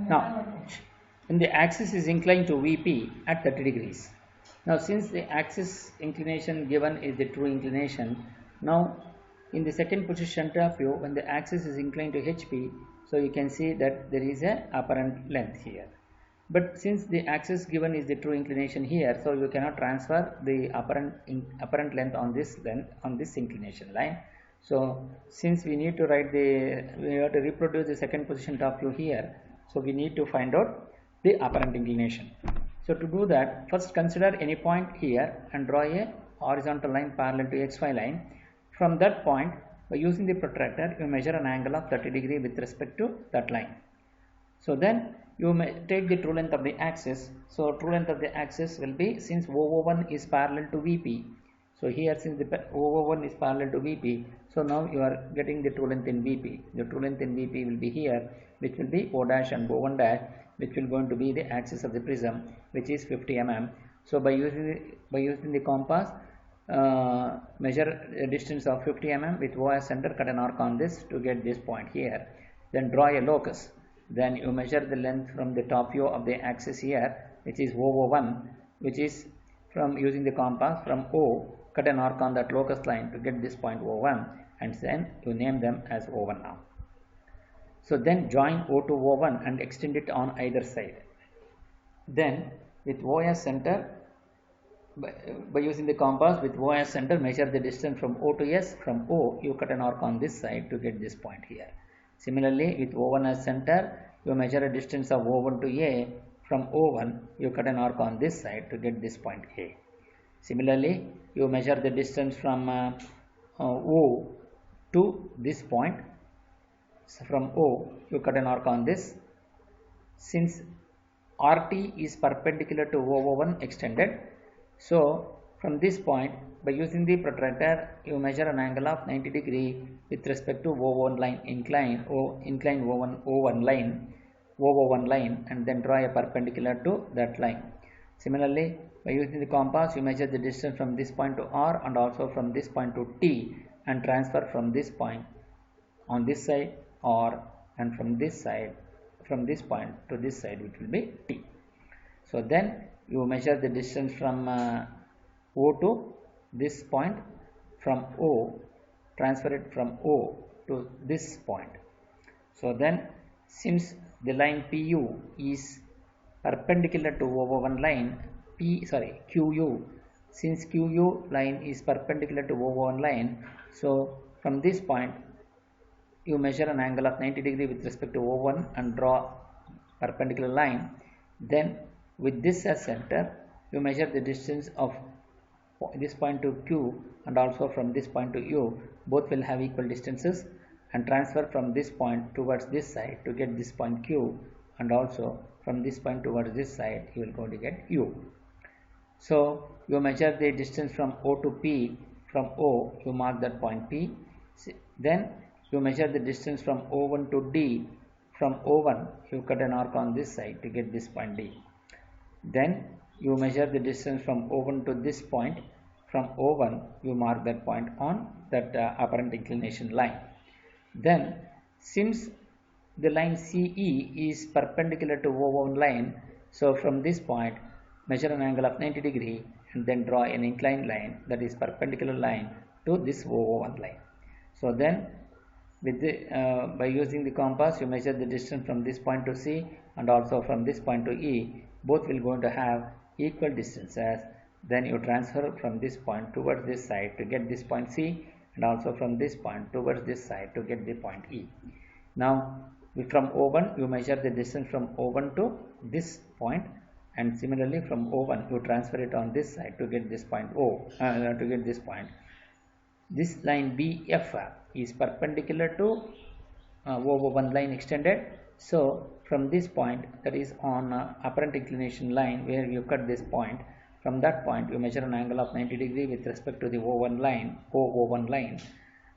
Now, when the axis is inclined to VP at 30 degrees. Now, since the axis inclination given is the true inclination, now in the second position of view, when the axis is inclined to HP, so you can see that there is a apparent length here. But since the axis given is the true inclination here, so you cannot transfer the apparent length on this inclination line. So since we need to we have to reproduce the second position top view here, so we need to find out the apparent inclination. So to do that, first consider any point here and draw a horizontal line parallel to XY line. From that point, by using the protractor, you measure an angle of 30 degree with respect to that line. So then you may take the true length of the axis. So true length of the axis will be, since OO1 is parallel to VP. So here, since the OO1 is parallel to VP, so now you are getting the true length in VP. The true length in VP will be here, which will be O dash and O1 dash, which will going to be the axis of the prism, which is 50 mm. So by using the compass, measure a distance of 50 mm with O as center, cut an arc on this to get this point here. Then draw a locus. Then you measure the length from the top view of the axis here, which is OO1, which is from using the compass from O, cut an arc on that locus line to get this point O1, and then you name them as O1 now. So then join O to O1 and extend it on either side. Then with O as center, by using the compass with O as center, measure the distance from O to S. From O, you cut an arc on this side to get this point here. Similarly, with O1 as center, you measure a distance of O1 to A. From O1, you cut an arc on this side to get this point A. Similarly, you measure the distance from O to this point. So from O, you cut an arc on this. Since RT is perpendicular to OO1 extended, so from this point, by using the protractor, you measure an angle of 90 degree with respect to O1 line, incline O1 line, and then draw a perpendicular to that line. Similarly, by using the compass, you measure the distance from this point to R and also from this point to T, and transfer from this point on this side R, and from this point to this side, which will be T. So then you measure the distance from O to this point. From O, transfer it from O to this point. So then, since the line PU is perpendicular to OO1 line, QU, since QU line is perpendicular to OO1 line, so from this point you measure an angle of 90 degree with respect to O1 and draw perpendicular line. Then with this as center, you measure the distance of this point to Q and also from this point to U. Both will have equal distances, and transfer from this point towards this side to get this point Q, and also from this point towards this side you will going to get U. So you measure the distance from O to P. From O, you mark that point P. Then you measure the distance from O1 to D. From O1, you cut an arc on this side to get this point D. Then you measure the distance from O1 to this point. From O1, you mark that point on that apparent inclination line. Then, since the line CE is perpendicular to O1 line, so from this point, measure an angle of 90 degree and then draw an inclined line, that is perpendicular line to this O1 line. So then, by using the compass, you measure the distance from this point to C and also from this point to E. Both will going to have equal distances. Then you transfer from this point towards this side to get this point C, and also from this point towards this side to get the point E. Now from O1, you measure the distance from O1 to this point, and similarly from O1 you transfer it on this side to get this point This line BF is perpendicular to O1 line extended. So from this point, that is on apparent inclination line where you cut this point, from that point you measure an angle of 90 degree with respect to the O1 line,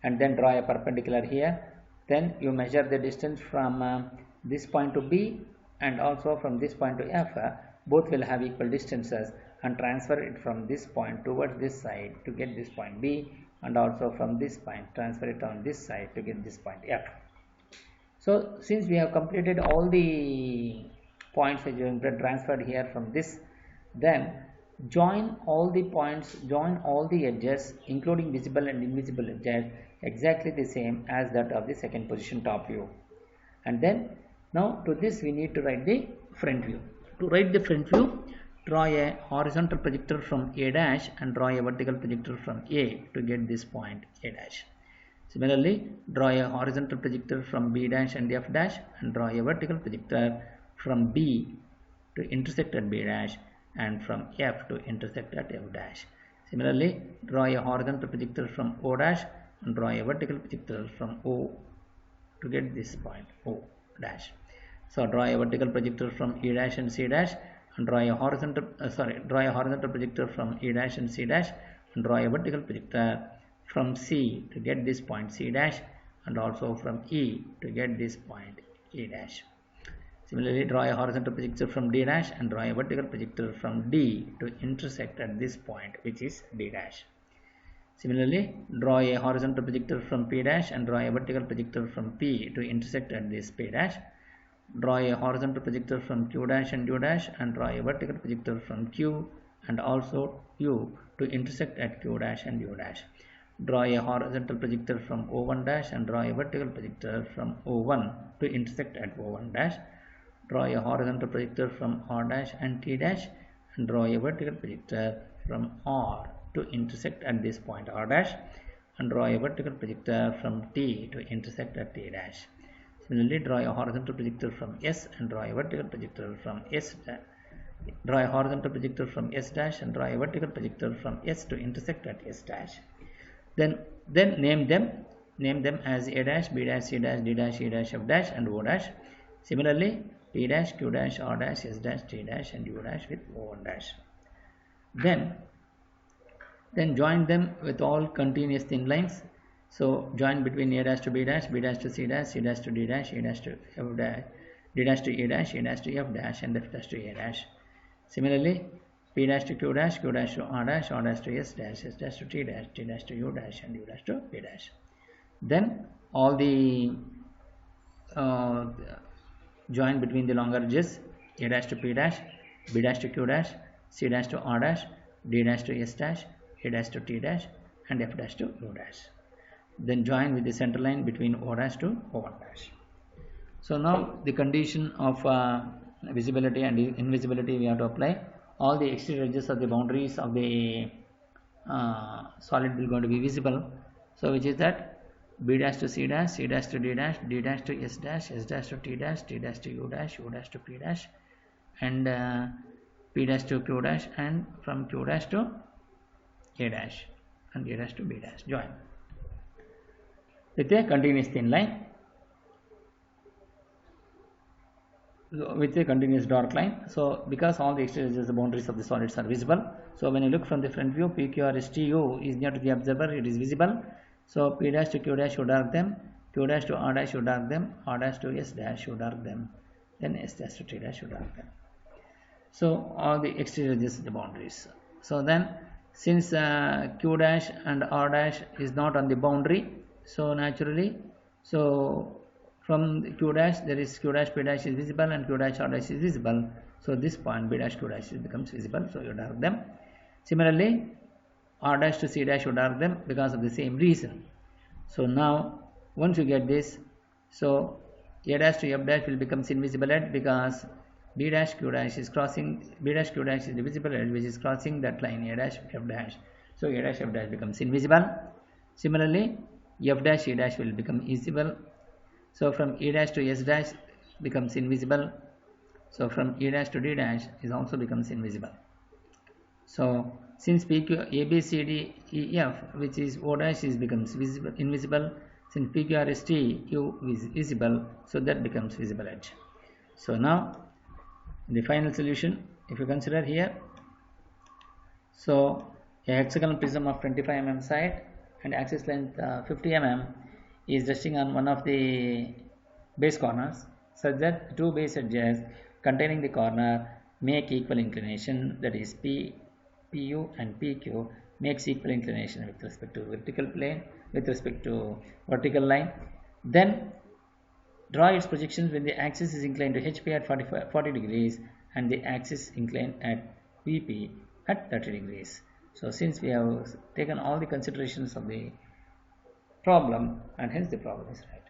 and then draw a perpendicular here. Then you measure the distance from this point to B and also from this point to F. Both will have equal distances, and transfer it from this point towards this side to get this point B, and also from this point transfer it on this side to get this point F. So since we have completed all the points which have been transferred here from this. Then join all the points, join all the edges including visible and invisible edges exactly the same as that of the second position top view. And then now to this we need to write the front view. To write the front view, draw a horizontal projector from A dash and draw a vertical projector from A to get this point A dash. Similarly, draw a horizontal projector from B dash and F dash and draw a vertical projector from B to intersect at B dash and from F to intersect at F dash. Similarly, draw a horizontal projector from O dash and draw a vertical projector from O to get this point O dash. So draw a vertical projector from E dash and C dash and draw a horizontal projector from E dash and C dash and draw a vertical projector from C to get this point C dash and also from E to get this point E dash. Similarly, draw a horizontal projector from D dash and draw a vertical projector from D to intersect at this point which is D dash. Similarly, draw a horizontal projector from P dash and draw a vertical projector from P to intersect at this P dash. Draw a horizontal projector from Q dash and U dash and draw a vertical projector from Q and also U to intersect at Q dash and U dash. Draw a horizontal projector from O1 dash and draw a vertical projector from O1 to intersect at O1 dash. Draw a horizontal projector from R dash and T dash and draw a vertical projector from R to intersect at this point R dash and draw a vertical projector from T to intersect at T dash. Similarly, draw a horizontal projector from S and draw a vertical projector from S dash. Draw a horizontal projector from S dash and draw a vertical projector from S to intersect at S dash. Then name them as A dash, B dash, C dash, D dash, E dash, F dash and O dash. Similarly, P dash, Q dash, R dash, S dash, T dash and U dash with O1 dash. Then join them with all continuous thin lines. So join between A dash to B dash, B dash to C dash, C dash to D dash, E dash to F dash, D dash to E dash, E dash to F dash and F dash to A dash. Similarly, P dash to Q dash to R dash to S dash to T dash to U dash and U dash to P dash. Then all the join between the longer edges A dash to P dash, B dash to Q dash, C dash to R dash, D dash to S dash, A dash to T dash and F dash to U dash. Then join with the center line between O dash to O1 dash. So now the condition of visibility and invisibility we have to apply. All the exterior edges of the boundaries of the solid will going to be visible. So which is that B dash to C dash, C dash to D dash, D dash to S dash to T dash to U dash to P dash and P dash to Q dash and from Q dash to A dash and A dash to B dash. Join with a continuous thin line, with a continuous dark line. So because all the exterior edges, the boundaries of the solids are visible, so when you look from the front view, PQRSTU is near to the observer, it is visible. So P dash to Q dash you dark them, Q dash to R dash you dark them, R dash to S dash you dark them, then S dash to T dash you dark them. So all the exterior edges, the boundaries. So then since Q dash and R dash is not on the boundary, so naturally, so from Q dash there is Q dash P dash is visible and Q dash R dash is visible. So this point B dash Q dash becomes visible, so you dark them. Similarly, R dash to C dash you dark them because of the same reason. So now once you get this, so A dash to F dash will become invisible edge because B dash Q dash is crossing, B dash Q dash is the visible edge which is crossing that line A dash F dash. So A dash F dash becomes invisible. Similarly, F dash E dash will become visible. So from E dash to S dash becomes invisible. So from E dash to D dash is also becomes invisible. So since PQ A B C D E F which is O dash is becomes visible invisible, since PQ R S T Q is visible, so that becomes visible edge. So now the final solution, if you consider here, so a hexagonal prism of 25 mm side and axis length 50 mm is resting on one of the base corners such that two base edges containing the corner make equal inclination, that is PU and PQ makes equal inclination with respect to vertical plane, with respect to vertical line. Then Draw its projections when the axis is inclined to HP at 40 degrees and the axis inclined at VP at 30 degrees. So since we have taken all the considerations of the problem, and hence the problem is right.